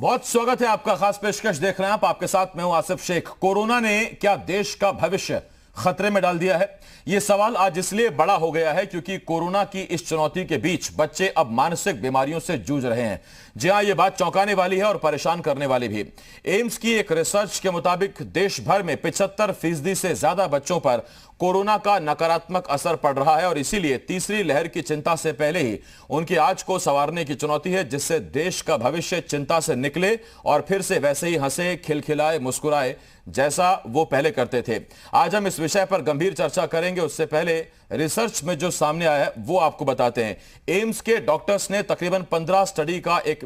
बहुत स्वागत है आपका। खास पेशकश देख रहे हैं आप, आपके साथ मैं हूं आसिफ शेख। कोरोना ने क्या देश का भविष्य खतरे में डाल दिया है? यह सवाल आज इसलिए बड़ा हो गया है क्योंकि कोरोना की इस चुनौती के बीच बच्चे अब मानसिक बीमारियों से जूझ रहे हैं। जी हां, यह बात चौंकाने वाली है और परेशान करने वाली भी। एम्स की एक रिसर्च के मुताबिक देश भर में 75% से ज्यादा बच्चों पर कोरोना का नकारात्मक असर पड़ रहा है और इसीलिए तीसरी लहर की चिंता से पहले ही उनकी आज को संवारने की चुनौती है, जिससे देश का भविष्य चिंता से निकले और फिर से वैसे ही हंसे, खिलखिलाए, मुस्कुराए जैसा वो पहले करते थे। आज हम इस विषय पर गंभीर चर्चा करेंगे। उससे पहले रिसर्च में जो सामने आया है वो आपको बताते हैं। एम्स के डॉक्टर्स ने तकरीबन 15 स्टडी का एक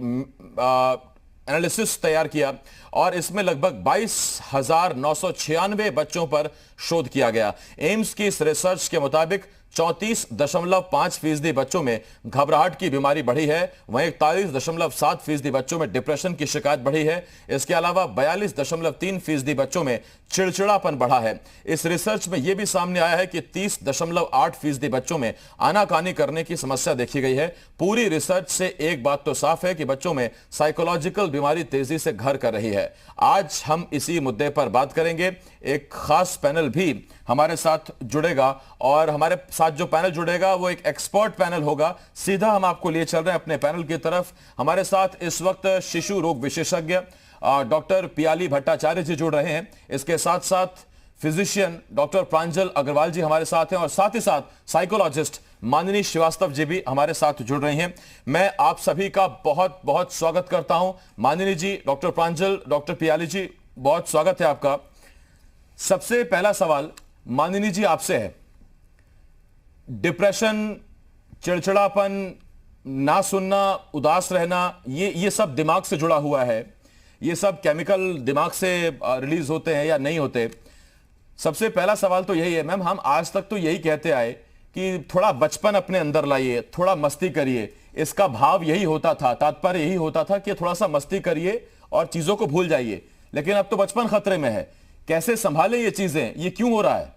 एनालिसिस तैयार किया और इसमें लगभग 22,996 बच्चों पर शोध किया गया। एम्स की इस रिसर्च के मुताबिक 34.5% बच्चों में घबराहट की बीमारी बढ़ी है, वहीं 41.7% बच्चों में डिप्रेशन की शिकायत बढ़ी है। इसके अलावा 42.3% बच्चों में चिड़चिड़ापन बढ़ा है। इस रिसर्च में यह भी सामने आया है कि 30.8% बच्चों में आनाकानी करने की समस्या देखी गई है। पूरी रिसर्च से एक बात तो साफ है कि बच्चों में साइकोलॉजिकल बीमारी तेजी से घर कर रही है। आज हम इसी मुद्दे पर बात करेंगे। एक खास पैनल भी हमारे साथ जुड़ेगा और हमारे साथ जो पैनल जुड़ेगा वो एक एक्सपर्ट पैनल होगा। सीधा हम आपको लिए चल रहे हैं अपने पैनल की तरफ। हमारे साथ इस वक्त शिशु रोग विशेषज्ञ डॉक्टर पियाली भट्टाचार्य जी जुड़ रहे हैं। इसके साथ साथ फिजिशियन डॉक्टर प्रांजल अग्रवाल जी हमारे साथ हैं और साथ ही साथ साइकोलॉजिस्ट माननी श्रीवास्तव जी भी हमारे साथ जुड़ रहे हैं। मैं आप सभी का बहुत बहुत स्वागत करता हूं। माननी जी, डॉक्टर प्रांजल, डॉक्टर पियाली जी, बहुत स्वागत है आपका। सबसे पहला सवाल माननी जी आपसे है। डिप्रेशन, चिड़चिड़ापन, ना सुनना, उदास रहना, ये सब दिमाग से जुड़ा हुआ है। ये सब केमिकल दिमाग से रिलीज होते हैं या नहीं होते? सबसे पहला सवाल तो यही है मैम, हम आज तक तो यही कहते आए कि थोड़ा बचपन अपने अंदर लाइए, थोड़ा मस्ती करिए। इसका भाव यही होता था, तात्पर्य यही होता था कि थोड़ा सा मस्ती करिए और चीजों को भूल जाइए। लेकिन अब तो बचपन खतरे में है। कैसे संभाले ये चीजें? ये क्यों हो रहा है?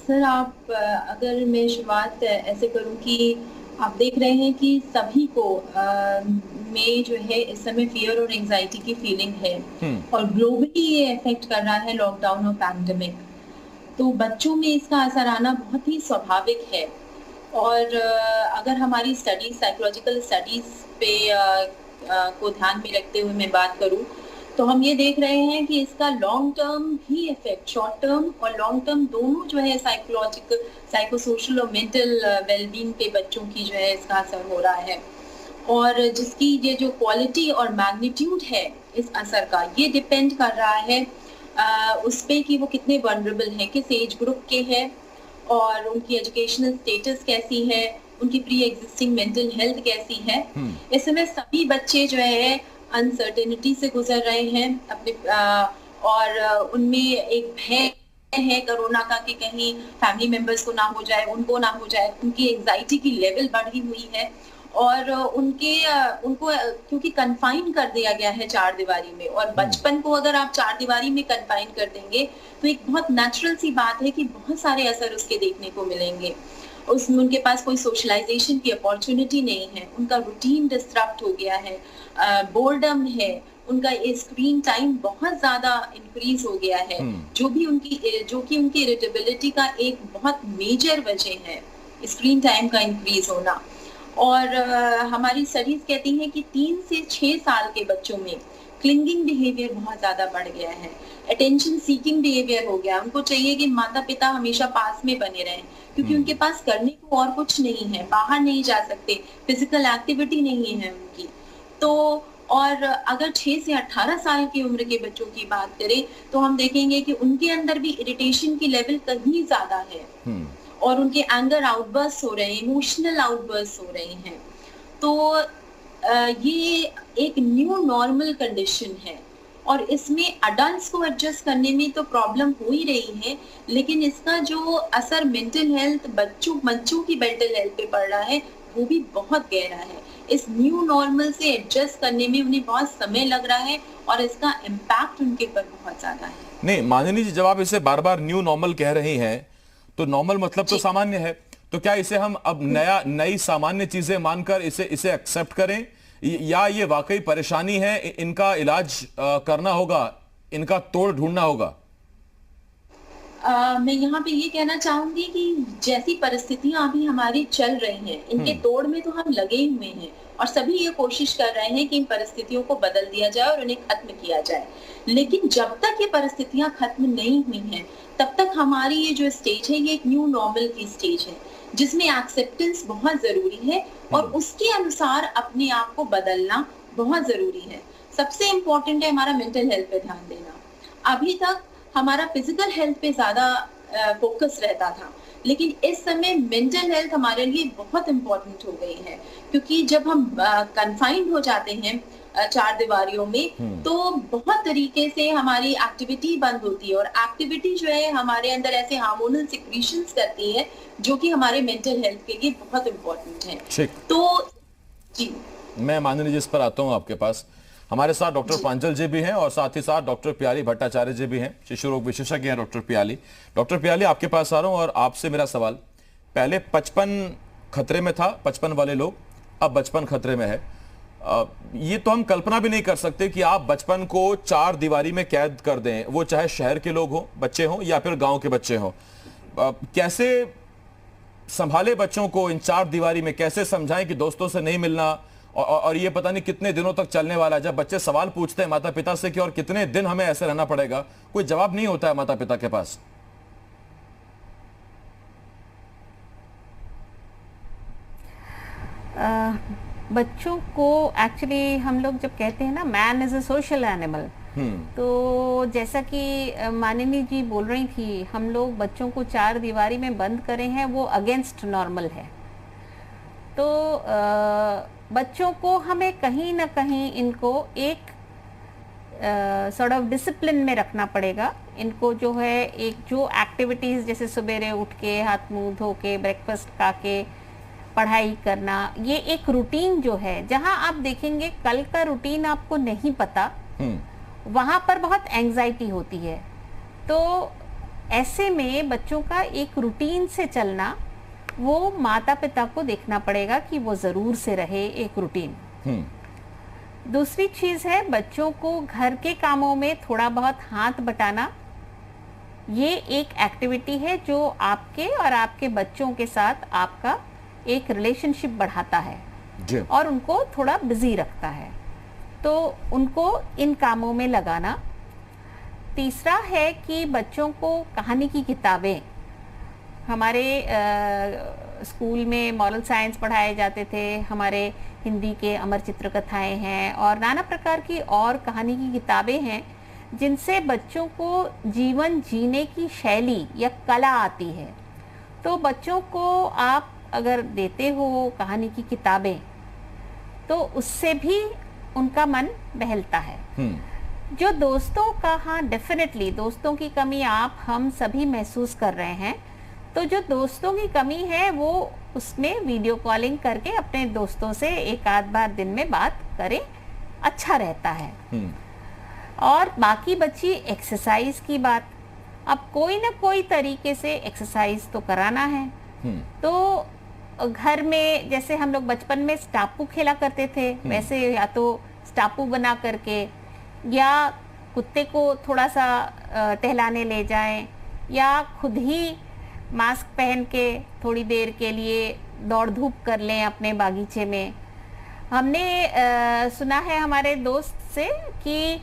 सर, आप अगर मैं शुरुआत ऐसे करूं कि आप देख रहे हैं कि सभी को में जो है इस समय फियर और एंजाइटी की फीलिंग है और ग्लोबली ये इफेक्ट कर रहा है लॉकडाउन और पैंडेमिक। तो बच्चों में इसका असर आना बहुत ही स्वाभाविक है। और अगर हमारी स्टडीज, साइकोलॉजिकल स्टडीज पे को ध्यान में रखते हुए मैं बात करूं तो हम ये देख रहे हैं कि इसका लॉन्ग टर्म भी इफेक्ट, शॉर्ट टर्म और लॉन्ग टर्म दोनों जो है साइकोलॉजिकल, साइकोसोशल और मेंटल वेलबींग पे बच्चों की जो है इसका असर हो रहा है। और जिसकी ये जो क्वालिटी और मैग्नीट्यूड है इस असर का, ये डिपेंड कर रहा है उस पे कि वो कितने वल्नरेबल हैं, किस एज ग्रुप के हैं और उनकी एजुकेशनल स्टेटस कैसी है, उनकी प्री एग्जिस्टिंग मेंटल हेल्थ कैसी है। इस समय सभी बच्चे जो है अनसर्टेनिटी से गुजर रहे हैं अपने और उनमें एक भय है कोरोना का कि कहीं फैमिली मेंबर्स को ना हो जाए, उनको ना हो जाए। उनकी एंजाइटी की लेवल बढ़ी हुई है और उनको क्योंकि कन्फाइन कर दिया गया है चार दीवारी में, और बचपन को अगर आप चार दीवारी में कन्फाइन कर देंगे तो एक बहुत नेचुरल सी बात है कि बहुत सारे असर उसके देखने को मिलेंगे। उसमें उनके पास कोई सोशलाइजेशन की अपॉर्चुनिटी नहीं है, उनका रूटीन डिस्टर्ब हो गया है, बोर्डम है, उनका ये स्क्रीन टाइम बहुत ज्यादा इंक्रीज हो गया है, जो कि उनकी इरिटेबिलिटी का एक बहुत मेजर वजह है, स्क्रीन टाइम का इंक्रीज होना। और हमारी स्टडीज कहती हैं कि 3 से 6 साल के बच्चों में क्लिंगिंग बिहेवियर बहुत ज्यादा बढ़ गया है, अटेंशन सीकिंग बिहेवियर हो गया। उनको चाहिए कि माता पिता हमेशा पास में बने रहें क्योंकि उनके पास करने को और कुछ नहीं है, बाहर नहीं जा सकते, फिजिकल एक्टिविटी नहीं है उनकी। तो और अगर 6 से 18 साल की उम्र के बच्चों की बात करें तो हम देखेंगे कि उनके अंदर भी इरिटेशन की लेवल कहीं ज्यादा है और उनके एंगर आउटबर्स्ट हो रहे हैं, इमोशनल आउटबर्स्ट हो रहे हैं। तो ये एक न्यू नॉर्मल कंडीशन है और इसमें अडल्ट्स को एडजस्ट करने में तो प्रॉब्लम हो ही रही है, लेकिन इसका जो असर मेंटल हेल्थ, बच्चों की मेंटल हेल्थ पे पड़ रहा है वो भी बहुत गहरा है। इस न्यू नॉर्मल से एडजस्ट करने में उन्हें बहुत समय लग रहा है और इसका इम्पैक्ट उनके पर बहुत ज्यादा है। नहीं माननी जी, जब आप इसे बार बार न्यू नॉर्मल कह रही हैं तो नॉर्मल मतलब तो सामान्य है, तो क्या इसे हम अब नई सामान्य चीजें मानकर इसे एक्सेप्ट करें या ये वाकई परेशानी है, इनका इलाज करना होगा, इनका तोड़ ढूंढना होगा? मैं यहाँ पे ये कहना चाहूंगी कि जैसी परिस्थितियां अभी हमारी चल रही हैं, इनके तोड़ में तो हम लगे हुए हैं और सभी ये कोशिश कर रहे हैं कि इन परिस्थितियों को बदल दिया जाए और उन्हें खत्म किया जाए। लेकिन जब तक ये परिस्थितियां खत्म नहीं हुई हैं, तब तक हमारी ये जो स्टेज है, ये एक न्यू नॉर्मल की स्टेज है, जिसमें एक्सेप्टेंस बहुत जरूरी है और उसके अनुसार अपने आप को बदलना बहुत जरूरी है। सबसे इम्पोर्टेंट है हमारा मेंटल हेल्थ पे ध्यान देना। अभी तक हमारा फिजिकल हेल्थ पे ज्यादा फोकस रहता था, लेकिन इस समय मेंटल हेल्थ हमारे लिए बहुत इम्पोर्टेंट हो गई है, क्योंकि जब हम कन्फाइंड हो जाते हैं चार दीवारियों में, तो बहुत तरीके से हमारी एक्टिविटी बंद होती है और एक्टिविटी जो है हमारे अंदर ऐसे हार्मोनल सिक्रीशंस करती है जो कि हमारे मेंटल हेल्थ के लिए बहुत इम्पोर्टेंट है। ठीक, तो जी, मैं माननीय जी इस पर आता हूं आपके पास। हमारे साथ डॉक्टर प्रांजल जी भी हैं और साथ ही साथ डॉक्टर पियाली भट्टाचार्य जी भी हैं, शिशु रोग विशेषज्ञ हैं डॉक्टर पियाली। डॉक्टर पियाली, आपके पास आ रहा हूं और आपसे मेरा सवाल, पहले 55 खतरे में था, 55 वाले लोग, अब 55 खतरे में है। ये तो हम कल्पना भी नहीं कर सकते कि आप बचपन को चार दीवारी में कैद कर दें, वो चाहे शहर के लोग हों, बच्चे हों या फिर गांव के बच्चे हों। कैसे संभाले बच्चों को इन चार दीवारी में, कैसे समझाएं कि दोस्तों से नहीं मिलना, और ये पता नहीं कितने दिनों तक चलने वाला है। जब बच्चे सवाल पूछते हैं माता पिता से कि और कितने दिन हमें ऐसे रहना पड़ेगा, कोई जवाब नहीं होता है माता पिता के पास। बच्चों को एक्चुअली हम लोग जब कहते हैं ना man is a social animal, तो जैसा कि माननी जी बोल रही थी, हम लोग बच्चों को चार दीवारी में बंद करे हैं, वो अगेंस्ट नॉर्मल है। तो बच्चों को हमें कहीं ना कहीं इनको एक सॉर्ट ऑफ डिसिप्लिन में रखना पड़ेगा। इनको जो है एक जो एक्टिविटीज़ जैसे सवेरे उठ के हाथ मुंह धो के ब्रेकफास्ट खा के पढ़ाई करना, ये एक रूटीन जो है, जहां आप देखेंगे कल का रूटीन आपको नहीं पता, वहां पर बहुत एंजाइटी होती है। तो ऐसे में बच्चों का एक रूटीन से चलना, वो माता पिता को देखना पड़ेगा कि वो जरूर से रहे एक रूटीन। दूसरी चीज है बच्चों को घर के कामों में थोड़ा बहुत हाथ बटाना। ये एक एक्टिविटी है जो आपके और आपके बच्चों के साथ आपका एक रिलेशनशिप बढ़ाता है और उनको थोड़ा बिजी रखता है, तो उनको इन कामों में लगाना। तीसरा है कि बच्चों को कहानी की किताबें, हमारे स्कूल में मॉरल साइंस पढ़ाए जाते थे, हमारे हिंदी के अमर चित्र कथाएं हैं और नाना प्रकार की और कहानी की किताबें हैं, जिनसे बच्चों को जीवन जीने की शैली या कला आती है। तो बच्चों को आप अगर देते हो कहानी की किताबें, तो उससे भी उनका मन बहलता है। जो दोस्तों का, हाँ डेफिनेटली दोस्तों की कमी आप हम सभी महसूस कर रहे हैं, तो जो दोस्तों की कमी है वो उसमें वीडियो कॉलिंग करके अपने दोस्तों से एक आध बार दिन में बात करें, अच्छा रहता है। और बाकी बची एक्सरसाइज की बात, अब कोई ना कोई तरीके से एक्सरसाइज तो कराना है। तो घर में जैसे हम लोग बचपन में स्टापू खेला करते थे, वैसे या तो स्टापू बना करके, या कुत्ते को थोड़ा सा टहलाने ले जाएं, या खुद ही मास्क पहन के थोड़ी देर के लिए दौड़ धूप कर लें अपने बागीचे में। हमने सुना है हमारे दोस्त से कि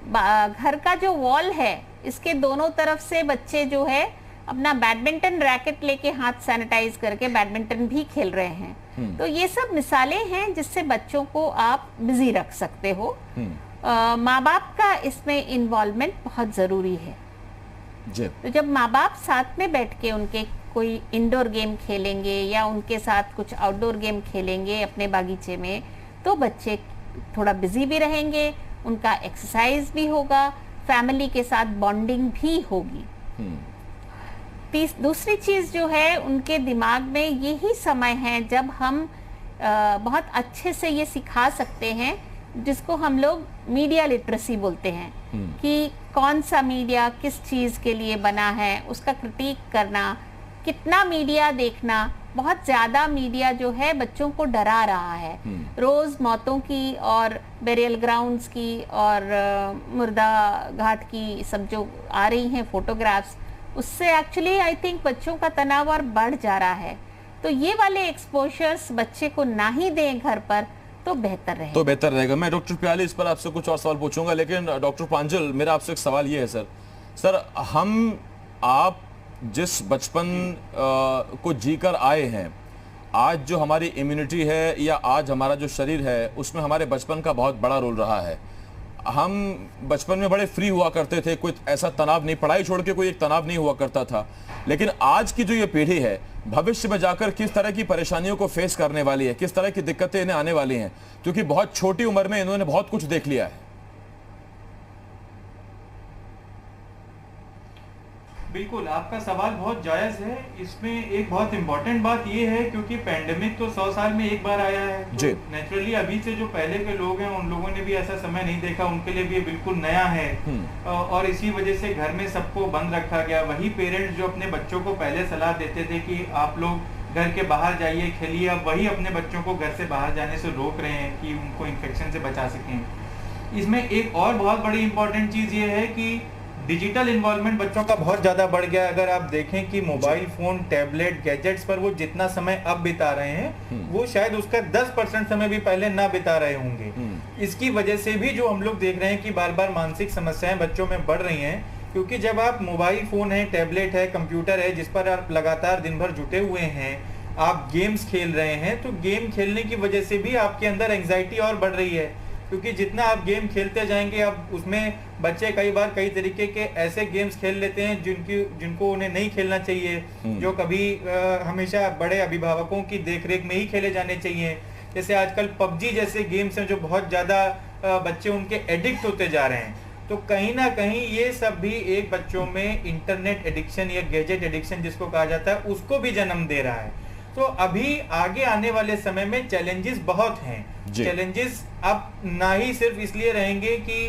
घर का जो वॉल है, इसके दोनों तरफ से बच्चे जो है अपना बैडमिंटन रैकेट लेके हाथ सैनिटाइज करके बैडमिंटन भी खेल रहे हैं। तो ये सब मिसालें हैं जिससे बच्चों को आप बिजी रख सकते हो। माँ बाप का इसमें इन्वॉल्वमेंट बहुत जरूरी है। तो जब माँ बाप साथ में बैठ के उनके कोई इंडोर गेम खेलेंगे या उनके साथ कुछ आउटडोर गेम खेलेंगे अपने बागीचे में, तो बच्चे थोड़ा बिजी भी रहेंगे, उनका एक्सरसाइज भी होगा, फैमिली के साथ बॉन्डिंग भी होगी। दूसरी चीज जो है, उनके दिमाग में यही समय है जब हम बहुत अच्छे से ये सिखा सकते हैं, जिसको हम लोग मीडिया लिटरेसी बोलते हैं, कि कौन सा मीडिया किस चीज के लिए बना है, उसका क्रिटिक करना, कितना मीडिया देखना, बहुत ज्यादा मीडिया जो है बच्चों को डरा रहा है। रोज मौतों की और बेरियल ग्राउंड्स की और मुर्दा घाट की सब जो आ रही हैं फोटोग्राफ्स, उससे एक्चुअली आई थिंक बच्चों का तनाव और बढ़ जा रहा है। तो ये वाले एक्सपोजर्स बच्चे को ना ही दें घर पर तो बेहतर रहेगा। मैं डॉक्टर प्याली इस पर आपसे कुछ और सवाल पूछूंगा, लेकिन डॉक्टर प्रांजल, मेरा आपसे एक सवाल ये है सर, आप जिस बचपन को जीकर आए हैं, आज जो हमारी इम्यूनिटी है या आज हमारा जो शरीर है, उसमें हमारे बचपन का बहुत बड़ा रोल रहा है। हम बचपन में बड़े फ्री हुआ करते थे, कोई ऐसा तनाव नहीं, पढ़ाई छोड़ के कोई एक तनाव नहीं हुआ करता था। लेकिन आज की जो ये पीढ़ी है, भविष्य में जाकर किस तरह की परेशानियों को फेस करने वाली है, किस तरह की दिक्कतें इन्हें आने वाली हैं, क्योंकि बहुत छोटी उम्र में इन्होंने बहुत कुछ देख लिया है। बिल्कुल, आपका सवाल बहुत जायज़ है। इसमें एक बहुत इम्पोर्टेंट बात ये है, क्योंकि पैंडेमिक तो 100 साल में एक बार आया है, तो नेचुरली अभी से जो पहले के लोग हैं उन लोगों ने भी ऐसा समय नहीं देखा, उनके लिए भी ये बिल्कुल नया है। और इसी वजह से घर में सबको बंद रखा गया। वही पेरेंट्स जो अपने बच्चों को पहले सलाह देते थे कि आप लोग घर के बाहर जाइए, खेलिए, अब वही अपने बच्चों को घर से बाहर जाने से रोक रहे हैं कि उनको इन्फेक्शन से बचा सकें। इसमें एक और बहुत बड़ी इंपॉर्टेंट चीज़ ये है कि डिजिटल इन्वॉल्वमेंट बच्चों का बहुत ज़्यादा बढ़ गया। अगर आप देखें कि मोबाइल फ़ोन, टैबलेट, गैजेट्स पर वो जितना समय अब बिता रहे हैं, वो शायद उसका 10% समय भी पहले ना बिता रहे होंगे। इसकी वजह से भी जो हम लोग देख रहे हैं कि बार बार मानसिक समस्याएं बच्चों में बढ़ रही हैं, क्योंकि जब आप मोबाइल फ़ोन है, टैबलेट है, कंप्यूटर है, जिस पर आप लगातार दिन भर जुटे हुए हैं, आप गेम्स खेल रहे हैं, तो गेम खेलने की वजह से भी आपके अंदर एंग्जाइटी और बढ़ रही है। क्योंकि जितना आप गेम खेलते जाएंगे, अब उसमें बच्चे कई बार कई तरीके के ऐसे गेम्स खेल लेते हैं जिनको उन्हें नहीं खेलना चाहिए, जो कभी हमेशा बड़े अभिभावकों की देखरेख में ही खेले जाने चाहिए। जैसे आजकल पबजी जैसे गेम्स हैं जो बहुत ज़्यादा बच्चे उनके एडिक्ट होते जा रहे हैं। तो कहीं ना कहीं ये सब भी एक बच्चों में इंटरनेट एडिक्शन या गैजेट एडिक्शन जिसको कहा जाता है, उसको भी जन्म दे रहा है। तो अभी आगे आने वाले समय में चैलेंजेस बहुत हैं। चैलेंजेस अब ना ही सिर्फ इसलिए रहेंगे कि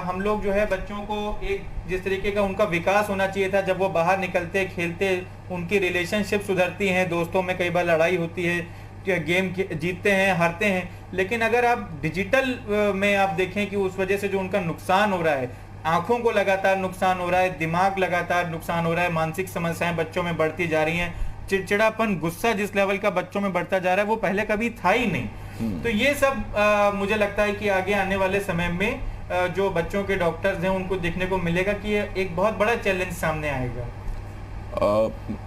हम लोग जो है बच्चों को एक जिस तरीके का उनका विकास होना चाहिए था, जब वो बाहर निकलते खेलते, उनकी रिलेशनशिप सुधरती हैं, दोस्तों में कई बार लड़ाई होती है, गेम जीतते हैं, हारते हैं। लेकिन अगर आप डिजिटल में आप देखें कि उस वजह से जो उनका नुकसान हो रहा है, आंखों को लगातार नुकसान हो रहा है, दिमाग लगातार नुकसान हो रहा है, मानसिक समस्याएं बच्चों में बढ़ती जा रही हैं, चिड़चिड़ापन, गुस्सा जिस लेवल का बच्चों में बढ़ता जा रहा है वो पहले कभी था ही नहीं। तो ये सब मुझे लगता है कि आगे आने वाले समय में जो बच्चों के डॉक्टर्स हैं उनको देखने को मिलेगा कि ये एक बहुत बड़ा चैलेंज सामने आएगा।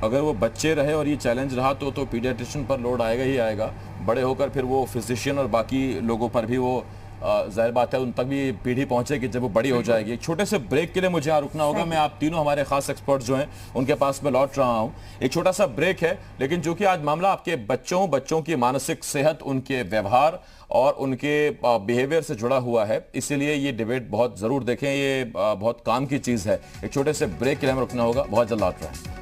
अगर वो बच्चे रहे और ये चैलेंज रहा तो पीडियाट्रिशियन पर लोड आएगा ही आएगा। बड़े होकर फिर वो फिजिशियन और बाकी लोगों पर भी वो जाहिर बात है उन तक भी पीढ़ी पहुंचेगी जब वो बड़ी हो जाएगी। एक छोटे से ब्रेक के लिए मुझे यहाँ रुकना होगा। मैं आप तीनों हमारे खास एक्सपर्ट जो हैं उनके पास में लौट रहा हूँ। एक छोटा सा ब्रेक है, लेकिन जो कि आज मामला आपके बच्चों की मानसिक सेहत, उनके व्यवहार और उनके बिहेवियर से जुड़ा हुआ है, इसीलिए ये डिबेट बहुत जरूर देखें, ये बहुत काम की चीज है। एक छोटे से ब्रेक के लिए हमें रुकना होगा, बहुत जल्द लौट रहे हैं।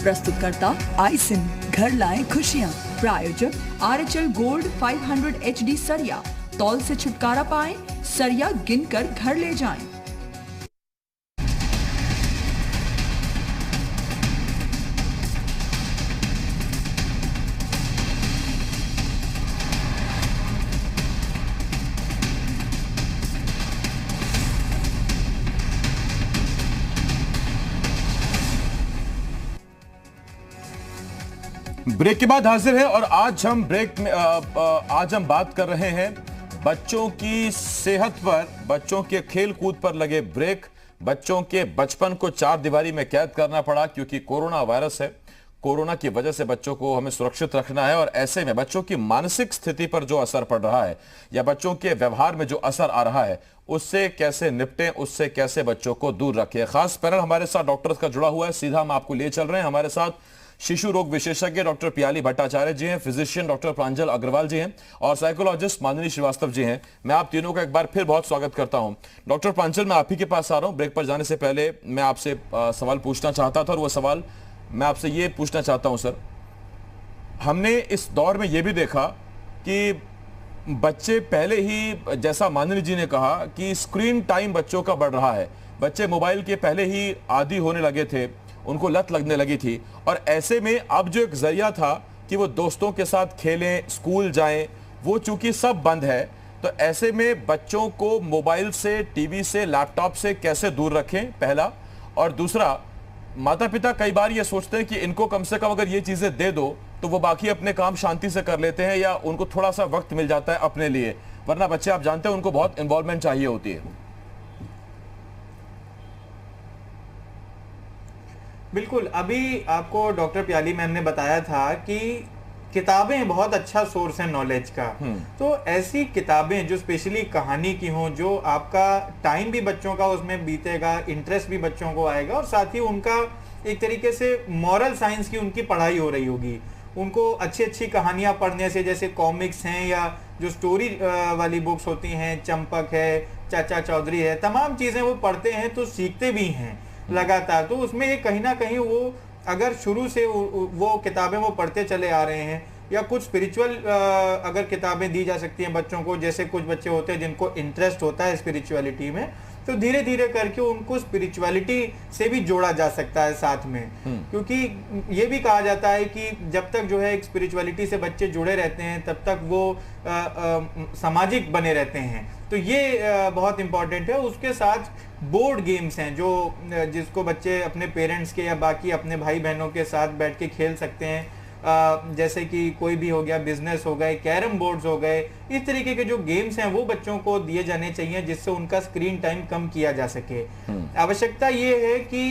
प्रस्तुतकर्ता आइसिन, घर लाएं खुशियाँ। प्रायोजक RHL गोल्ड 500 HD सरिया, तौल से छुटकारा पाएं, सरिया गिनकर घर ले जाएं। ब्रेक के बाद हाजिर है और आज हम ब्रेक में आज हम बात कर रहे हैं बच्चों की सेहत पर, बच्चों के खेल कूद पर लगे ब्रेक। बच्चों के बचपन को चार दीवारी में कैद करना पड़ा क्योंकि कोरोना वायरस है। कोरोना की वजह से बच्चों को हमें सुरक्षित रखना है और ऐसे में बच्चों की मानसिक स्थिति पर जो असर पड़ रहा है या बच्चों के व्यवहार में जो असर आ रहा है उससे कैसे निपटें, उससे कैसे बच्चों को दूर रखें। खास पैनल हमारे साथ डॉक्टर्स का जुड़ा हुआ है, सीधा हम आपको लिए चल रहे हैं। हमारे साथ शिशु रोग विशेषज्ञ डॉक्टर प्याली भट्टाचार्य जी हैं, फिजिशियन डॉक्टर प्रांजल अग्रवाल जी हैं और साइकोलॉजिस्ट माननी श्रीवास्तव जी हैं। मैं आप तीनों का एक बार फिर बहुत स्वागत करता हूं। डॉक्टर प्रांजल, मैं आप ही के पास आ रहा हूं। ब्रेक पर जाने से पहले मैं आपसे सवाल पूछना चाहता था और वो सवाल मैं आपसे ये पूछना चाहता हूं सर, हमने इस दौर में ये भी देखा कि बच्चे पहले ही, जैसा माननी जी ने कहा कि स्क्रीन टाइम बच्चों का बढ़ रहा है, बच्चे मोबाइल के पहले ही आदी होने लगे थे, उनको लत लगने लगी थी और ऐसे में अब जो एक जरिया था कि वो दोस्तों के साथ खेलें, स्कूल जाएं, वो चूंकि सब बंद है, तो ऐसे में बच्चों को मोबाइल से, टीवी से, लैपटॉप से कैसे दूर रखें, पहला। और दूसरा, माता पिता कई बार ये सोचते हैं कि इनको कम से कम अगर ये चीजें दे दो तो वो बाकी अपने काम शांति से कर लेते हैं या उनको थोड़ा सा वक्त मिल जाता है अपने लिए, वरना बच्चे आप जानते हैं उनको बहुत इन्वॉल्वमेंट चाहिए होती है। बिल्कुल, अभी आपको डॉक्टर प्याली मैम ने बताया था कि किताबें बहुत अच्छा सोर्स है नॉलेज का। तो ऐसी किताबें जो स्पेशली कहानी की हों, जो आपका टाइम भी बच्चों का उसमें बीतेगा, इंटरेस्ट भी बच्चों को आएगा और साथ ही उनका एक तरीके से मॉरल साइंस की उनकी पढ़ाई हो रही होगी। उनको अच्छी अच्छी कहानियां पढ़ने से, जैसे कॉमिक्स हैं या जो स्टोरी वाली बुक्स होती हैं, चंपक है, चाचा चौधरी है, तमाम चीजें वो पढ़ते हैं तो सीखते भी हैं लगातार। तो उसमें एक कहीं ना कहीं वो अगर शुरू से वो किताबें वो पढ़ते चले आ रहे हैं, या कुछ स्पिरिचुअल अगर किताबें दी जा सकती हैं बच्चों को, जैसे कुछ बच्चे होते हैं जिनको इंटरेस्ट होता है स्पिरिचुअलिटी में, तो धीरे धीरे करके उनको स्पिरिचुअलिटी से भी जोड़ा जा सकता है साथ में। क्योंकि ये भी कहा जाता है कि जब तक जो है एक स्पिरिचुअलिटी से बच्चे जुड़े रहते हैं तब तक वो सामाजिक बने रहते हैं। तो ये बहुत इंपॉर्टेंट है। उसके साथ बोर्ड गेम्स हैं जो जिसको बच्चे अपने पेरेंट्स के या बाकी अपने भाई बहनों के साथ बैठ के खेल सकते हैं, जैसे कि कोई भी हो गया, बिजनेस हो गए, कैरम बोर्ड्स हो गए, इस तरीके के जो गेम्स हैं वो बच्चों को दिए जाने चाहिए जिससे उनका स्क्रीन टाइम कम किया जा सके। आवश्यकता ये है कि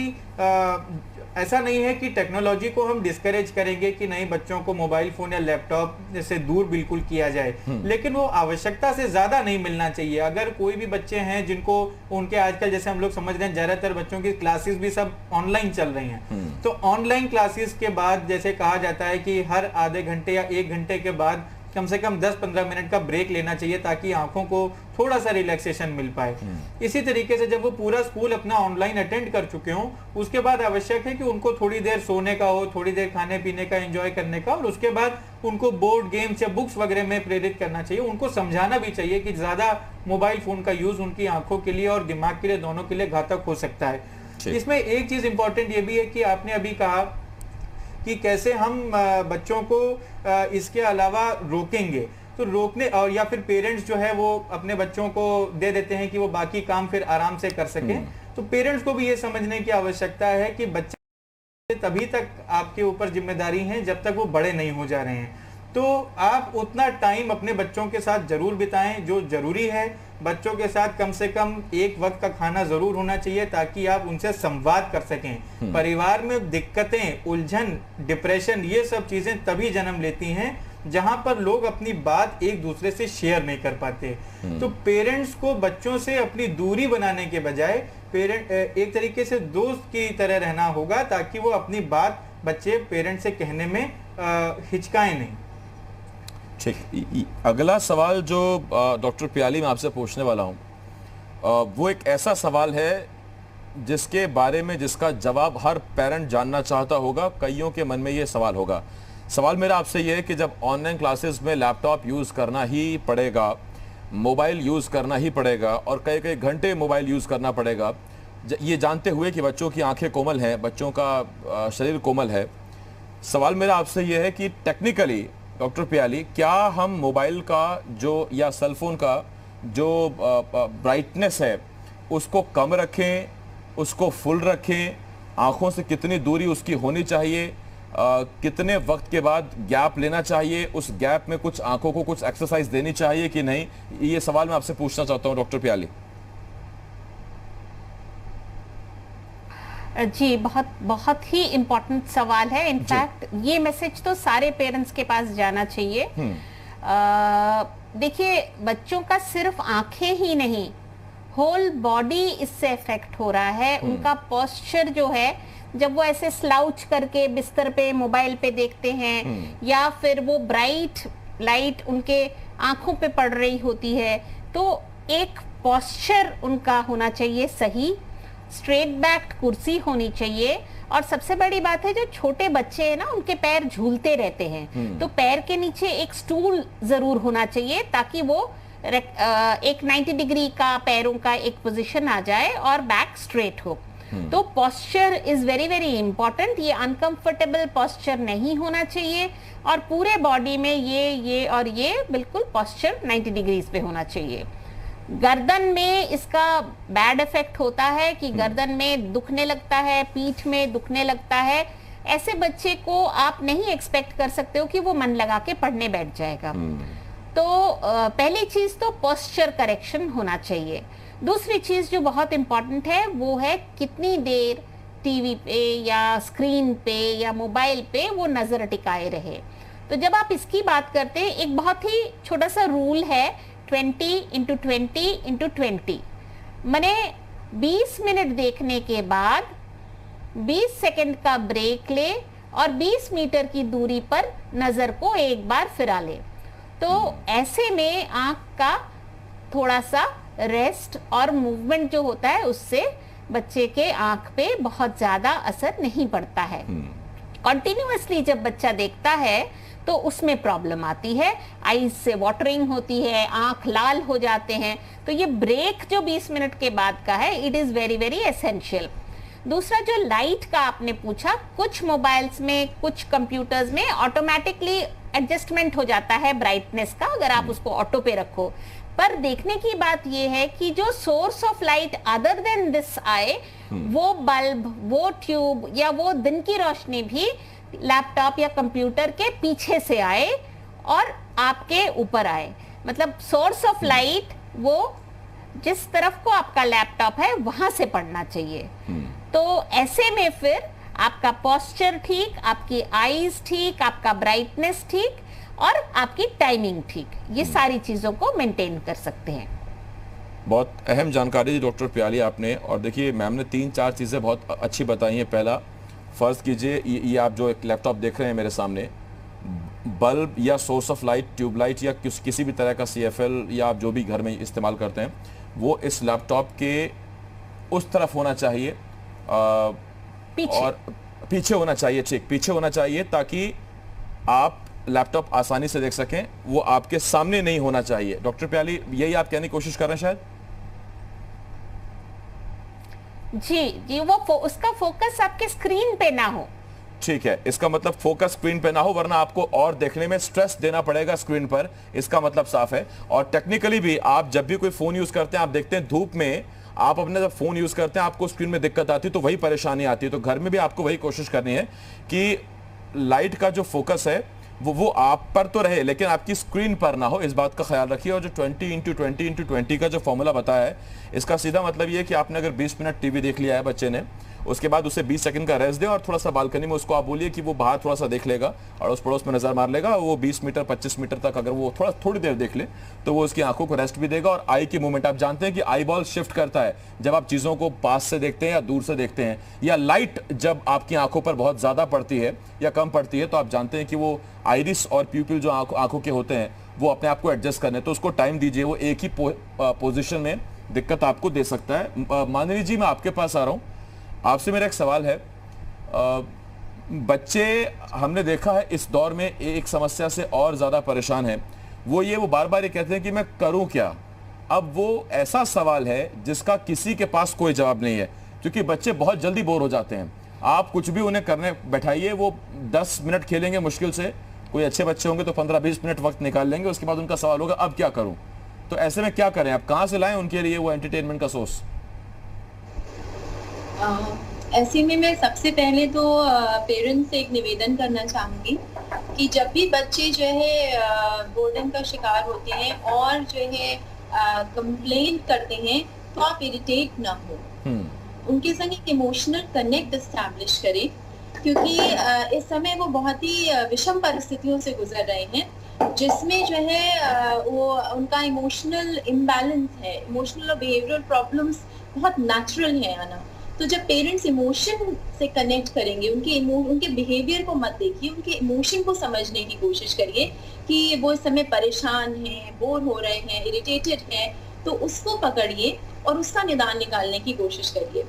ऐसा नहीं है कि टेक्नोलॉजी को हम डिस्करेज करेंगे कि नहीं बच्चों को मोबाइल फोन या लैपटॉप से दूर बिल्कुल किया जाए, लेकिन वो आवश्यकता से ज्यादा नहीं मिलना चाहिए। अगर कोई भी बच्चे हैं जिनको उनके आजकल जैसे हम लोग समझ रहे हैं ज्यादातर बच्चों की क्लासेस भी सब ऑनलाइन चल रही हैं, तो ऑनलाइन क्लासेस के बाद जैसे कहा जाता है कि हर आधे घंटे या 1 घंटे के बाद कम से कम 10-15 मिनट का ब्रेक लेना चाहिए ताकि आंखों को थोड़ा सा रिलैक्सेशन मिल पाए। इसी तरीके से जब वो पूरा स्कूल अपना ऑनलाइन अटेंड कर चुके हों, उसके बाद आवश्यक है कि उनको थोड़ी देर सोने का हो, थोड़ी देर खाने पीने का, एंजॉय करने का, और उसके बाद उनको बोर्ड गेम्स या बुक्स वगैरह में प्रेरित करना चाहिए। उनको समझाना भी चाहिए कि ज्यादा मोबाइल फोन का यूज उनकी आंखों के लिए और दिमाग के लिए, दोनों के लिए घातक हो सकता है। इसमें एक चीज इंपॉर्टेंट ये भी है कि आपने अभी कहा कि कैसे हम बच्चों को इसके अलावा रोकेंगे, तो रोकने और या फिर पेरेंट्स जो है वो अपने बच्चों को दे देते हैं कि वो बाकी काम फिर आराम से कर सकें। तो पेरेंट्स को भी ये समझने की आवश्यकता है कि बच्चे तभी तक आपके ऊपर जिम्मेदारी है जब तक वो बड़े नहीं हो जा रहे हैं। तो आप उतना टाइम अपने बच्चों के साथ जरूर बिताएं जो जरूरी है। बच्चों के साथ कम से कम एक वक्त का खाना जरूर होना चाहिए ताकि आप उनसे संवाद कर सकें। परिवार में दिक्कतें, उलझन, डिप्रेशन, ये सब चीजें तभी जन्म लेती हैं जहां पर लोग अपनी बात एक दूसरे से शेयर नहीं कर पाते। तो पेरेंट्स को बच्चों से अपनी दूरी बनाने के बजाय एक तरीके से दोस्त की तरह रहना होगा ताकि वो अपनी बात बच्चे पेरेंट्स से कहने में हिचकाएं नहीं। ठीक, अगला सवाल जो डॉक्टर प्याली मैं आपसे पूछने वाला हूं वो एक ऐसा सवाल है जिसके बारे में जिसका जवाब हर पेरेंट जानना चाहता होगा, कईयों के मन में ये सवाल होगा। सवाल मेरा आपसे ये है कि जब ऑनलाइन क्लासेस में लैपटॉप यूज़ करना ही पड़ेगा, मोबाइल यूज़ करना ही पड़ेगा और कई कई घंटे मोबाइल यूज़ करना पड़ेगा, ये जानते हुए कि बच्चों की आंखें कोमल हैं, बच्चों का शरीर कोमल है, सवाल मेरा आपसे ये है कि टेक्निकली डॉक्टर प्याली, क्या हम मोबाइल का जो या सेलफोन का जो ब्राइटनेस है उसको कम रखें, उसको फुल रखें, आंखों से कितनी दूरी उसकी होनी चाहिए, कितने वक्त के बाद गैप लेना चाहिए, उस गैप में कुछ आंखों को कुछ एक्सरसाइज देनी चाहिए कि नहीं, ये सवाल मैं आपसे पूछना चाहता हूं डॉक्टर प्याली। जी, बहुत बहुत ही इम्पोर्टेंट सवाल है। इनफैक्ट ये मैसेज तो सारे पेरेंट्स के पास जाना चाहिए। देखिए, बच्चों का सिर्फ आंखें ही नहीं, होल बॉडी इससे इफेक्ट हो रहा है। उनका पोस्चर जो है, जब वो ऐसे स्लाउच करके बिस्तर पे मोबाइल पे देखते हैं या फिर वो ब्राइट लाइट उनके आंखों पे पड़ रही होती है, तो एक पोस्चर उनका होना चाहिए सही, स्ट्रेट बैक कुर्सी होनी चाहिए। और सबसे बड़ी बात है, जो छोटे बच्चे हैं ना, उनके पैर झूलते रहते हैं, तो पैर के नीचे एक स्टूल जरूर होना चाहिए ताकि वो एक 90 डिग्री का पैरों का एक पोजीशन आ जाए और बैक स्ट्रेट हो। तो posture is very very important. ये अनकंफर्टेबल पोस्चर नहीं होना चाहिए और पूरे बॉडी में ये और ये बिल्कुल पोस्चर 90 डिग्रीज पे होना चाहिए। गर्दन में इसका बैड इफेक्ट होता है कि गर्दन में दुखने लगता है, पीठ में दुखने लगता है। ऐसे बच्चे को आप नहीं एक्सपेक्ट कर सकते हो कि वो मन लगा के पढ़ने बैठ जाएगा। तो पहली चीज तो पोस्चर करेक्शन होना चाहिए। दूसरी चीज जो बहुत इंपॉर्टेंट है वो है कितनी देर टीवी पे या स्क्रीन पे या मोबाइल पे वो नजर टिकाए रहे। तो जब आप इसकी बात करते हैं, एक बहुत ही छोटा सा रूल है, 20x20x20। मैंने 20 मिनट देखने के बाद 20 सेकंड का ब्रेक ले और 20 मीटर की दूरी पर नजर को एक बार फिरा ले। तो ऐसे में आंख का थोड़ा सा रेस्ट और मूवमेंट जो होता है, उससे बच्चे के आंख पे बहुत ज्यादा असर नहीं पड़ता है। कंटिन्यूअसली जब बच्चा देखता है तो उसमें प्रॉब्लम आती है, आईज से वाटरिंग होती है, आंख लाल हो जाते हैं। तो ये ब्रेक जो 20 मिनट के बाद का है, it is very very essential. दूसरा जो लाइट का आपने पूछा, कुछ मोबाइल्स में, कुछ कंप्यूटर्स में ऑटोमेटिकली एडजस्टमेंट हो जाता है ब्राइटनेस का, अगर आप उसको ऑटो पे रखो। पर देखने की बात यह है कि जो source of light other than this आए, वो बल्ब, वो ट्यूब या वो दिन की रोशनी भी लैपटॉप या कंप्यूटर के पीछे से आए और आपके ऊपर आए। मतलब सोर्स ऑफ लाइट वो जिस तरफ को आपका लैपटॉप है वहां से पड़ना चाहिए। तो ऐसे में फिर आपका पोस्चर ठीक, आपकी आईज ठीक, आपका ब्राइटनेस ठीक और आपकी टाइमिंग ठीक, ये सारी चीजों को मेंटेन कर सकते हैं। बहुत अहम जानकारी दी डॉक्टर प्याली आपने। और देखिए, मैम ने 3-4 चीज़ें बहुत अच्छी बताई हैं। पहला, फ़र्ज़ कीजिए ये आप जो एक लैपटॉप देख रहे हैं मेरे सामने, बल्ब या सोर्स ऑफ लाइट, ट्यूबलाइट या किसी भी तरह का CFL या आप जो भी घर में इस्तेमाल करते हैं, वो इस लैपटॉप के उस तरफ होना चाहिए, पीछे। और पीछे होना चाहिए, ठीक पीछे होना चाहिए, ताकि आप लैपटॉप आसानी से देख सकें। वो आपके सामने नहीं होना चाहिए। डॉक्टर प्याली, यही आप कहने की कोशिश कर रहे हैं शायद? जी, वो उसका फोकस आपके स्क्रीन पे ना हो। ठीक है, इसका मतलब फोकस स्क्रीन पे ना हो, वरना आपको और देखने में स्ट्रेस देना पड़ेगा स्क्रीन पर, इसका मतलब साफ है। और टेक्निकली भी आप जब भी कोई फोन यूज करते हैं, आप देखते हैं धूप में आप अपने जब फोन यूज करते हैं, आपको स्क्रीन में दिक्कत आती है, तो वही परेशानी आती है। तो घर में भी आपको वही कोशिश करनी है कि लाइट का जो फोकस है वो आप पर तो रहे, लेकिन आपकी स्क्रीन पर ना हो, इस बात का ख्याल रखिए। और जो 20x20x20 का जो फॉर्मूला बताया है, इसका सीधा मतलब ये है कि आपने अगर 20 मिनट टीवी देख लिया है बच्चे ने, उसके बाद उसे 20 सेकंड का रेस्ट दे और थोड़ा सा बालकनी में उसको आप बोलिए कि वो बाहर थोड़ा सा देख लेगा, अड़ोस पड़ोस में नजर मार लेगा। वो 20 मीटर 25 मीटर तक अगर वो थोड़ी देर देख ले, तो वो उसकी आंखों को रेस्ट भी देगा। और आई की मूवमेंट, आप जानते हैं कि आई बॉल शिफ्ट करता है जब आप चीजों को पास से देखते हैं या दूर से देखते हैं, या लाइट जब आपकी आंखों पर बहुत ज्यादा पड़ती है या कम पड़ती है, तो आप जानते हैं कि वो आइरिस और प्यूपिल जो आंखों के होते हैं, वो अपने आप को एडजस्ट करने, तो उसको टाइम दीजिए। वो एक ही पोजीशन में दिक्कत आपको दे सकता है। माननीय जी, मैं आपके पास आ रहा हूं। आपसे मेरा एक सवाल है। बच्चे हमने देखा है इस दौर में एक समस्या से और ज्यादा परेशान है, वो बार बार ये कहते हैं कि मैं करूं क्या। अब वो ऐसा सवाल है जिसका किसी के पास कोई जवाब नहीं है, क्योंकि बच्चे बहुत जल्दी बोर हो जाते हैं। आप कुछ भी उन्हें करने बैठाइए, वो 10 मिनट खेलेंगे मुश्किल से, कोई अच्छे बच्चे होंगे तो 15-20 मिनट वक्त निकाल लेंगे, उसके बाद उनका सवाल होगा अब क्या करूं। तो ऐसे में क्या करें, आप कहां से लाएं उनके लिए वो एंटरटेनमेंट का सोर्स? ऐसे में मैं सबसे पहले तो पेरेंट्स से एक निवेदन करना चाहूँगी कि जब भी बच्चे जो है बोर्डम का शिकार होते हैं और जो है कंप्लेंट करते हैं, तो आप इरिटेट ना हो, उनके संग एक इमोशनल कनेक्ट एस्टैब्लिश करें, क्योंकि इस समय वो बहुत ही विषम परिस्थितियों से गुजर रहे हैं, जिसमें जो है वो उनका इमोशनल इम्बैलेंस है, इमोशनल और बिहेवियरल प्रॉब्लम्स बहुत नेचुरल है आना। तो जब पेरेंट्स इमोशन से कनेक्ट करेंगे, उनके बिहेवियर को मत देखिए, उनके इमोशन को समझने की कोशिश करिए कि वो इस समय परेशान हैं, बोर हो रहे हैं, इरिटेटेड हैं, तो उसको पकड़िए और उसका निदान निकालने की कोशिश करिए।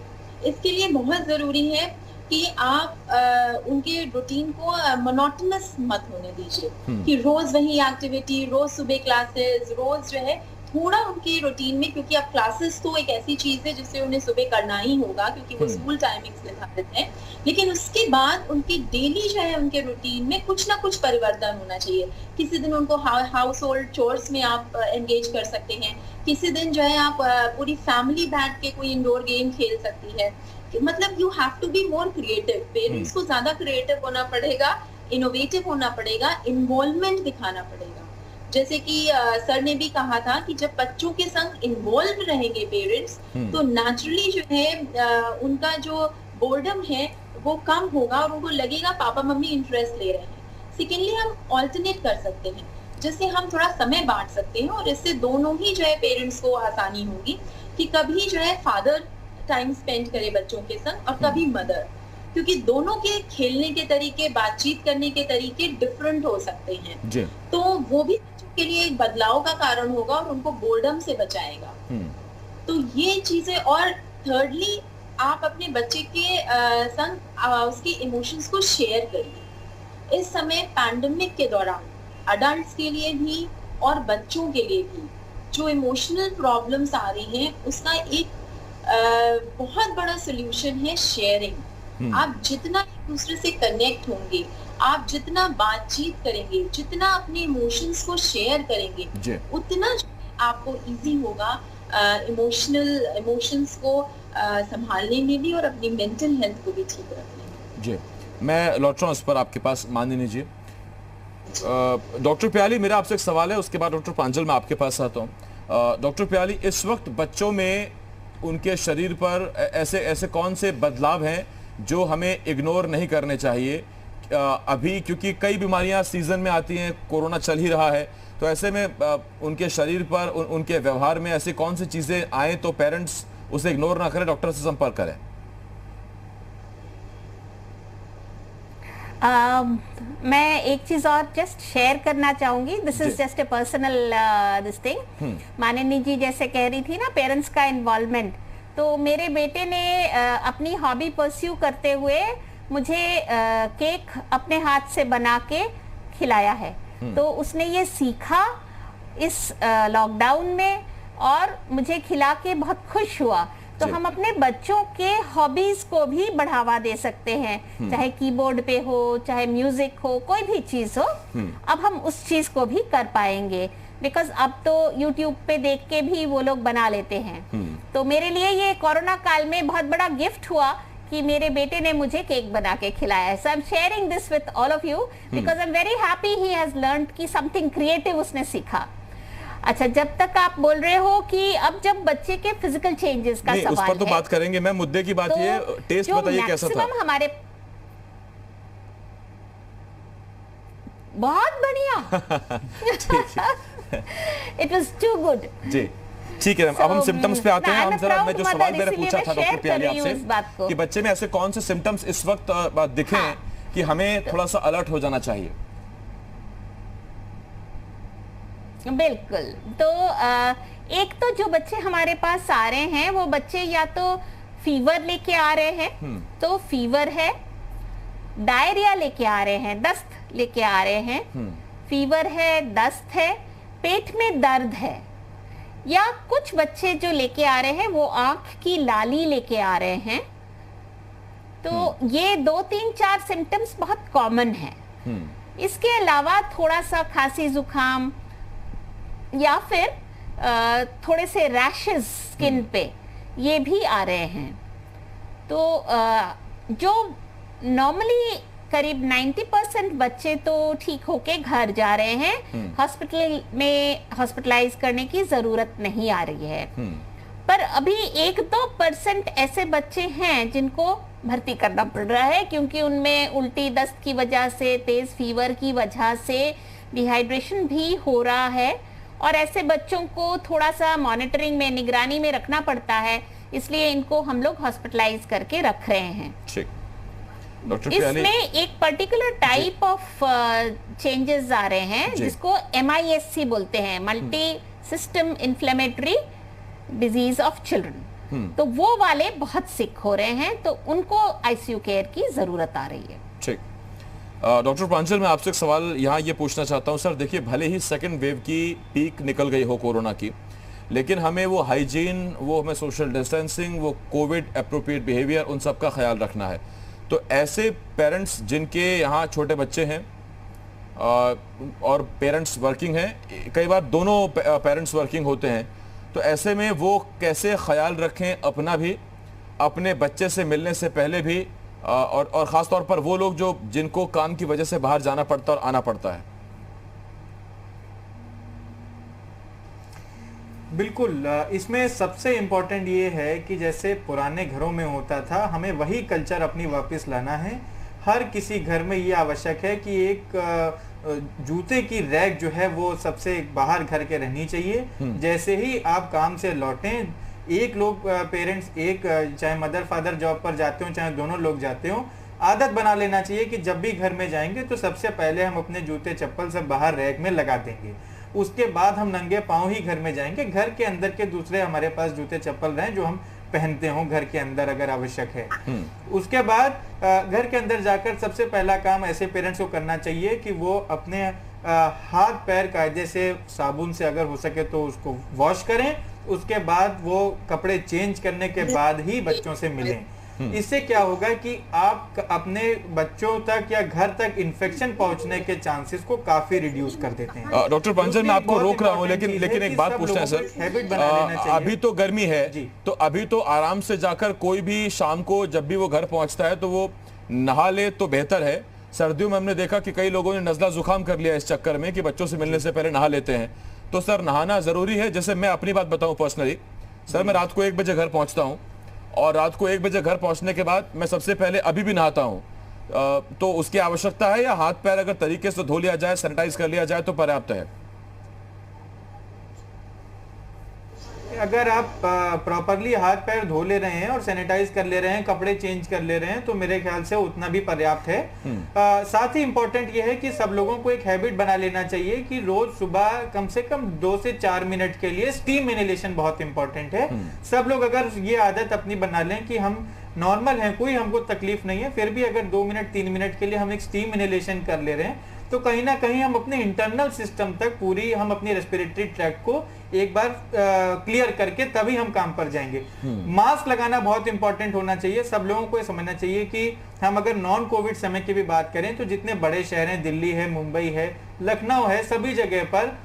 इसके लिए बहुत जरूरी है कि आप उनके रूटीन को मोनोटोनस मत होने दीजिए कि रोज वही एक्टिविटी, रोज सुबह क्लासेस, रोज जो है थोड़ा उनके रूटीन में, क्योंकि अब क्लासेस तो एक ऐसी चीज है जिससे उन्हें सुबह करना ही होगा क्योंकि वो स्कूल टाइमिंग्स निर्धारित है, लेकिन उसके बाद उनकी डेली जो है उनके रूटीन में कुछ ना कुछ परिवर्तन होना चाहिए। किसी दिन उनको हाउस होल्ड चोर्स में आप एंगेज कर सकते हैं, किसी दिन जो है आप पूरी फैमिली बैठ के कोई इंडोर गेम खेल सकती है। मतलब you have to be more creative, parents को ज्यादा क्रिएटिव होना पड़ेगा, इनोवेटिव होना पड़ेगा, इन्वॉल्वमेंट दिखाना पड़ेगा। जैसे कि सर ने भी कहा था कि जब बच्चों के संग इन्वॉल्व रहेंगे पेरेंट्स, तो नेचुरली जो है उनका जो बोर्डम है वो कम होगा और उनको लगेगा पापा मम्मी इंटरेस्ट ले रहे हैं। सेकेंडली हम ऑल्टरनेट कर सकते हैं, जैसे हम थोड़ा समय बांट सकते हैं और इससे दोनों ही जो है पेरेंट्स को आसानी होगी कि कभी जो है फादर टाइम स्पेंड करे बच्चों के संग और कभी मदर, क्योंकि दोनों के खेलने के तरीके, बातचीत करने के तरीके डिफरेंट हो सकते हैं, तो वो भी के लिए एक बदलाव का कारण होगा और उनको बोर्डम से बचाएगा। तो ये चीजें, और थर्डली आप अपने बच्चे के संग उसके इमोशंस को शेयर करिए। इस समय पैंडेमिक के दौरान अडल्ट्स के लिए भी और बच्चों के लिए भी जो इमोशनल प्रॉब्लम्स आ रही हैं, उसका एक बहुत बड़ा सोल्यूशन है शेयरिंग। आप जितना एक दूसरे से कनेक्ट होंगे, आप जितना बातचीत करेंगे, जितना अपने इमोशंस को शेयर करेंगे, उतना आपको इजी होगा इमोशंस को संभालने में भी और अपनी मेंटल हेल्थ को भी ठीक रखने में। जी, मैं लौट रहा हूँ इस पर आपके पास। माननीय जी, डॉक्टर प्याली, मेरा आपसे एक सवाल है, उसके बाद डॉक्टर प्रांजल मैं आपके पास आता हूँ। डॉक्टर प्याली, इस वक्त बच्चों में उनके शरीर पर ऐसे कौन से बदलाव हैं जो हमें इग्नोर नहीं करने चाहिए अभी, क्योंकि कई बीमारियां सीजन में आती हैं, कोरोना चल ही रहा है, तो ऐसे में उनके शरीर पर, उनके व्यवहार में ऐसी कौन सी चीजें आए तो पेरेंट्स उसे इग्नोर ना करें, डॉक्टर से संपर्क करें? मैं एक चीज और जस्ट शेयर करना चाहूंगी, this is just a personal this thing. माननीय जी जैसे कह रही थी ना पेरेंट्स का इन्वॉल्वमेंट, तो मेरे बेटे ने अपनी हॉबी परस्यू करते हुए मुझे केक अपने हाथ से बना के खिलाया है। तो उसने ये सीखा इस लॉकडाउन में और मुझे खिला के बहुत खुश हुआ। तो हम अपने बच्चों के हॉबीज को भी बढ़ावा दे सकते हैं, चाहे कीबोर्ड पे हो, चाहे म्यूजिक हो, कोई भी चीज हो। अब हम उस चीज को भी कर पाएंगे, बिकॉज अब तो यूट्यूब पे देख के भी वो लोग बना लेते हैं। तो मेरे लिए ये कोरोना काल में बहुत बड़ा गिफ्ट हुआ कि मेरे बेटे ने मुझे केक बना के खिलाया है। So I am sharing this with all of you because I am very happy he has learned कि समथिंग क्रिएटिव उसने सीखा। अच्छा, जब तक आप बोल रहे हो कि अब जब बच्चे के फिजिकल चेंजेस का सवाल है, उस पर तो बात करेंगे। मैं मुद्दे की बात, ये टेस्ट बताइए कैसा था? हमारे बहुत बढ़िया, इट वाज टू गुड। जी ठीक है, अब हम सिम्टम्स पे आते हैं। हम जरा, मैं जो सवाल मैंने पूछा था डॉक्टर प्याली आपसे कि बच्चे में ऐसे कौन से सिम्टम्स इस वक्त दिखे कि हमें थोड़ा सा अलर्ट हो जाना चाहिए? बिल्कुल, तो एक तो जो बच्चे हमारे पास आ रहे हैं वो बच्चे या तो फीवर लेके आ रहे हैं, तो फीवर है, डायरिया लेके आ रहे हैं, दस्त लेके आ रहे हैं, फीवर है, दस्त है, पेट में दर्द है, या कुछ बच्चे जो लेके आ रहे हैं वो आंख की लाली लेके आ रहे हैं। तो ये 2-3-4 सिम्टम्स बहुत कॉमन है। इसके अलावा थोड़ा सा खांसी जुकाम या फिर थोड़े से रैशेस स्किन पे ये भी आ रहे हैं। तो जो नॉर्मली करीब 90% बच्चे तो ठीक होके घर जा रहे हैं, हॉस्पिटल में हॉस्पिटलाइज करने की जरूरत नहीं आ रही है। पर अभी 1-2% ऐसे बच्चे हैं जिनको भर्ती करना पड़ रहा है, क्योंकि उनमें उल्टी दस्त की वजह से, तेज फीवर की वजह से डिहाइड्रेशन भी हो रहा है, और ऐसे बच्चों को थोड़ा सा मॉनिटरिंग में, निगरानी में रखना पड़ता है, इसलिए इनको हम लोग हॉस्पिटलाइज करके रख रहे हैं। ठीक, इसमें एक पर्टिकुलर टाइप ऑफ चेंजेस आ रहे हैं जिसको MIS-C बोलते हैं, multi system inflammatory disease of children. तो वो वाले बहुत सिक हो रहे हैं, तो उनको ICU केयर की जरूरत आ रही है। ठीक, डॉक्टर प्रांजल, मैं आपसे एक सवाल यहाँ ये पूछना चाहता हूँ। सर देखिए, भले ही सेकेंड वेव की पीक निकल गई हो कोरोना की, लेकिन हमें वो हाइजीन, वो हमें सोशल डिस्टेंसिंग, वो कोविड अप्रोप्रिएट बिहेवियर, उन सब का ख्याल रखना है। तो ऐसे पेरेंट्स जिनके यहाँ छोटे बच्चे हैं और पेरेंट्स वर्किंग हैं, कई बार दोनों पेरेंट्स वर्किंग होते हैं, तो ऐसे में वो कैसे ख्याल रखें अपना भी, अपने बच्चे से मिलने से पहले भी, और ख़ास तौर पर वो लोग जो जिनको काम की वजह से बाहर जाना पड़ता और आना पड़ता है? बिल्कुल, इसमें सबसे इम्पोर्टेंट ये है कि जैसे पुराने घरों में होता था, हमें वही कल्चर अपनी वापस लाना है। हर किसी घर में ये आवश्यक है कि एक जूते की रैक जो है वो सबसे बाहर घर के रहनी चाहिए। जैसे ही आप काम से लौटें, एक लोग पेरेंट्स, एक चाहे मदर फादर जॉब पर जाते हो, चाहे दोनों लोग जाते हो, आदत बना लेना चाहिए कि जब भी घर में जाएंगे तो सबसे पहले हम अपने जूते चप्पल सब बाहर रैक में लगा देंगे। उसके बाद हम नंगे पांव ही घर में जाएंगे। घर के अंदर के दूसरे हमारे पास जूते चप्पल रहें जो हम पहनते हो घर के अंदर अगर आवश्यक है। उसके बाद घर के अंदर जाकर सबसे पहला काम ऐसे पेरेंट्स को करना चाहिए कि वो अपने हाथ पैर कायदे से साबुन से अगर हो सके तो उसको वॉश करें। उसके बाद वो कपड़े चेंज करने के बाद ही बच्चों से मिलें। इससे क्या होगा कि आप अपने बच्चों तक या घर तक इन्फेक्शन पहुंचने के चांसेस को काफी रिड्यूस कर देते हैं। डॉक्टर प्रांजल, मैं आपको रोक रहा हूं, लेकिन एक बात पूछना है सर। हैबिट बना लेना चाहिए। अभी तो गर्मी है, तो अभी तो आराम से जाकर कोई भी शाम को जब भी वो घर पहुंचता है तो वो नहा ले तो बेहतर है। सर्दियों में हमने देखा कि कई लोगों ने नज़ला जुकाम कर लिया इस चक्कर में कि बच्चों से मिलने से पहले नहा लेते हैं। तो सर, नहाना जरूरी है? जैसे मैं अपनी बात बताऊं पर्सनली, सर मैं रात को 1 बजे घर पहुंचता हूं, और रात को 1 बजे घर पहुंचने के बाद मैं सबसे पहले अभी भी नहाता हूं। तो उसकी आवश्यकता है, या हाथ पैर अगर तरीके से धो लिया जाए, सैनिटाइज कर लिया जाए तो पर्याप्त है? अगर आप प्रॉपरली हाथ पैर धो ले रहे हैं और सैनिटाइज कर ले रहे हैं, कपड़े चेंज कर ले रहे हैं, तो मेरे ख्याल से उतना भी पर्याप्त है। साथ ही इम्पोर्टेंट ये है कि सब लोगों को एक हैबिट बना लेना चाहिए कि रोज सुबह कम से कम 2 से 4 मिनट के लिए स्टीम इनहेलेशन बहुत इंपॉर्टेंट है। सब लोग अगर ये आदत अपनी बना लें कि हम नॉर्मल हैं, कोई हमको तकलीफ नहीं है, फिर भी अगर 2 मिनट 3 मिनट के लिए हम एक स्टीम इनहेलेशन कर ले रहे हैं, तो कहीं ना कहीं हम अपने इंटरनल सिस्टम तक पूरी हम अपनी रेस्पिरेटरी ट्रैक्ट को एक बार क्लियर करके तभी हम काम पर जाएंगे। मास्क लगाना बहुत इंपॉर्टेंट होना चाहिए। सब लोगों को ये समझना चाहिए कि हम अगर नॉन कोविड समय की भी बात करें तो जितने बड़े शहर हैं, दिल्ली है, मुंबई है, लखनऊ है, सभी जगह पर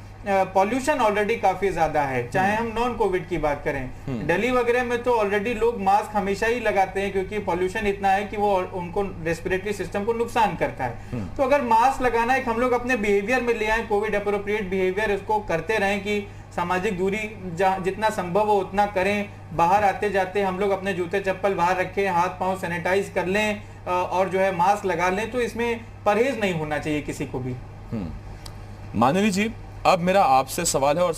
पॉल्यूशन ऑलरेडी काफी ज्यादा है। चाहे हम नॉन कोविड की बात करें, दिल्ली वगैरह में तो ऑलरेडी लोग मास्क हमेशा ही लगाते हैं क्योंकि पॉल्यूशन इतना है कि वो उनको रेस्पिरेटरी सिस्टम को नुकसान करता है। तो अगर मास्क लगाना एक हम लोग अपने बिहेवियर में ले आए, कोविड अप्रोप्रिएट बिहेवियर इसको करते रहें कि सामाजिक दूरी जितना संभव हो उतना करें, बाहर आते जाते हम लोग अपने जूते चप्पल बाहर रखें, हाथ पांव सैनिटाइज कर लें और जो है मास्क लगा लें, तो इसमें परहेज नहीं होना चाहिए किसी को भी। माननी जी, अब मेरा आपसे सवाल है, और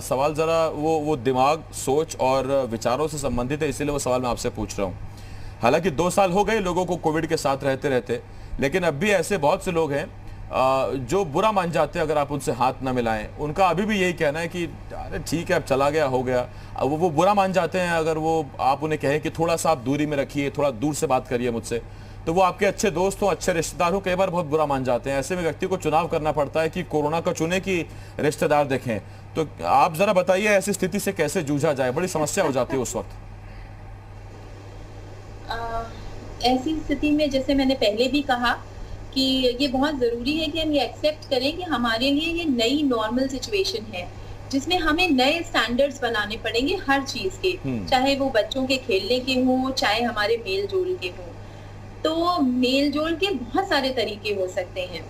सवाल जरा वो दिमाग, सोच और विचारों से संबंधित है, इसीलिए वो सवाल मैं आपसे पूछ रहा हूँ। हालांकि 2 साल हो गए लोगों को कोविड के साथ रहते रहते, लेकिन अब भी ऐसे बहुत से लोग हैं जो बुरा मान जाते हैं अगर आप उनसे हाथ ना मिलाएं, उनका अभी भी यही कहना है कि अरे ठीक है अब चला गया हो गया। अब वो बुरा मान जाते हैं अगर वो आप उन्हें कहें कि थोड़ा सा आप दूरी में रखिए, थोड़ा दूर से बात करिए मुझसे, तो वो आपके अच्छे दोस्त हो, अच्छे रिश्तेदार हो, कई बार बहुत बुरा मान जाते हैं। ऐसे में व्यक्ति को चुनाव करना पड़ता है कि कोरोना का चुने कि रिश्तेदार देखें। तो आप जरा बताइए ऐसी स्थिति से कैसे जूझा जाए, बड़ी समस्या हो जाती है उस वक्त। ऐसी स्थिति में जैसे मैंने पहले भी कहा कि ये बहुत ज़रूरी है कि हम ये एक्सेप्ट करें कि हमारे लिए ये नई नॉर्मल सिचुएशन है, जिसमें हमें नए स्टैंडर्ड्स बनाने पड़ेंगे हर चीज़ के, चाहे वो बच्चों के खेलने के हों, चाहे हमारे मेल जोल के हों। तो मेल जोल के बहुत सारे तरीके हो सकते हैं।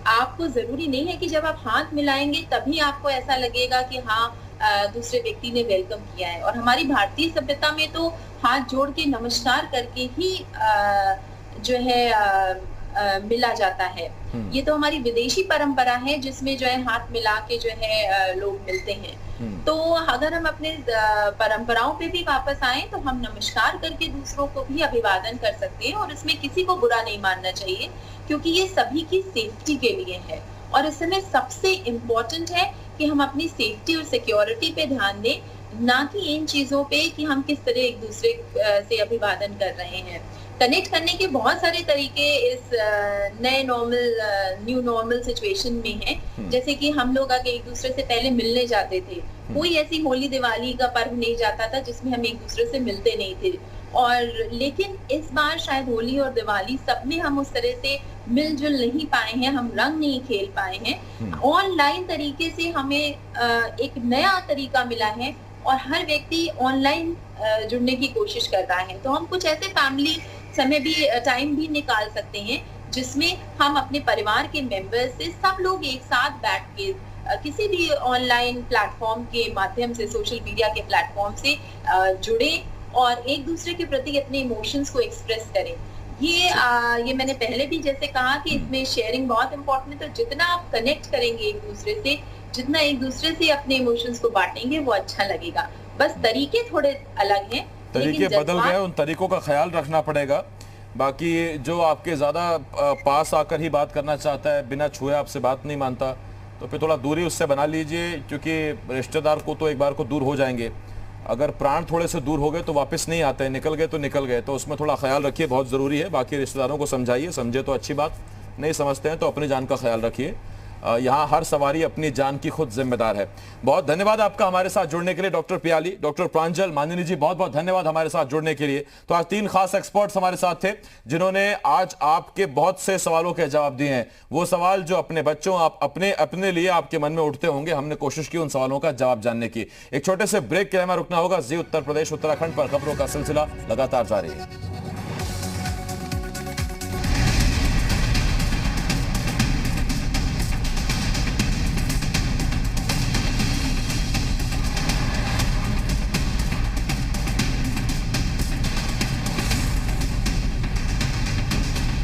आपको ज़रूरी नहीं है कि जब आप हाथ मिलाएंगे तभी आपको ऐसा लगेगा कि हाँ दूसरे व्यक्ति ने वेलकम किया है। और हमारी भारतीय सभ्यता में तो हाथ जोड़ के नमस्कार करके ही जो है मिला जाता है। ये तो हमारी विदेशी परंपरा है जिसमें जो है हाथ मिला के जो है लोग मिलते हैं। तो अगर हम अपने परंपराओं पे भी वापस आए तो हम नमस्कार करके दूसरों को भी अभिवादन कर सकते हैं और इसमें किसी को बुरा नहीं मानना चाहिए, क्योंकि ये सभी की सेफ्टी के लिए है। और इस समय सबसे इम्पोर्टेंट है कि हम अपनी सेफ्टी और सिक्योरिटी पे ध्यान दें, ना कि इन चीजों पे कि हम किस तरह एक दूसरे से अभिवादन कर रहे हैं। कनेक्ट करने के बहुत सारे तरीके इस नए नॉर्मल न्यू नॉर्मल सिचुएशन में हैं। जैसे कि हम लोग अगर एक दूसरे से पहले मिलने जाते थे, कोई ऐसी होली दिवाली का पर्व नहीं जाता था जिसमें हम एक दूसरे से मिलते नहीं थे। और लेकिन इस बार शायद होली और दिवाली सब में हम उस तरह से मिलजुल नहीं पाए हैं, हम रंग नहीं खेल पाए हैं। ऑनलाइन तरीके से हमें एक नया तरीका मिला है और हर व्यक्ति ऑनलाइन जुड़ने की कोशिश कर रहा है। तो हम कुछ ऐसे फैमिली समय भी टाइम भी निकाल सकते हैं जिसमें हम अपने परिवार के मेंबर्स से सब लोग एक साथ बैठ के किसी भी ऑनलाइन प्लेटफॉर्म के माध्यम से, सोशल मीडिया के प्लेटफॉर्म से जुड़े और एक दूसरे के प्रति अपने इमोशंस को एक्सप्रेस करें। ये मैंने पहले भी जैसे कहा कि इसमें शेयरिंग बहुत इंपॉर्टेंट है। तो जितना आप कनेक्ट करेंगे एक दूसरे से, जितना एक दूसरे से अपने इमोशंस को बांटेंगे, वो अच्छा लगेगा। बस तरीके थोड़े अलग हैं, तरीके बदल गए, उन तरीकों का ख्याल रखना पड़ेगा। बाकी जो आपके ज़्यादा पास आकर ही बात करना चाहता है, बिना छुए आपसे बात नहीं मानता, तो फिर थोड़ा दूरी उससे बना लीजिए, क्योंकि रिश्तेदार को तो एक बार को दूर हो जाएंगे। अगर प्राण थोड़े से दूर हो गए तो वापस नहीं आते हैं, निकल गए तो निकल गए, तो उसमें थोड़ा ख्याल रखिए, बहुत ज़रूरी है। बाकी रिश्तेदारों को समझाइए, समझे तो अच्छी बात, नहीं समझते हैं तो अपनी जान का ख्याल रखिए। यहाँ हर सवारी अपनी जान की खुद जिम्मेदार है। बहुत धन्यवाद आपका हमारे साथ जुड़ने के लिए डॉक्टर पियाली, डॉक्टर प्रांजल मानिनी जी, बहुत बहुत धन्यवाद हमारे साथ जुड़ने के लिए। तो आज 3 खास एक्सपर्ट्स हमारे साथ थे जिन्होंने आज आपके बहुत से सवालों के जवाब दिए हैं। वो सवाल जो अपने बच्चों आप अपने लिए आपके मन में उठते होंगे, हमने कोशिश की उन सवालों का जवाब जानने की। एक छोटे से ब्रेक के लिए हमें रुकना होगा। जी उत्तर प्रदेश उत्तराखंड पर खबरों का सिलसिला लगातार जारी है।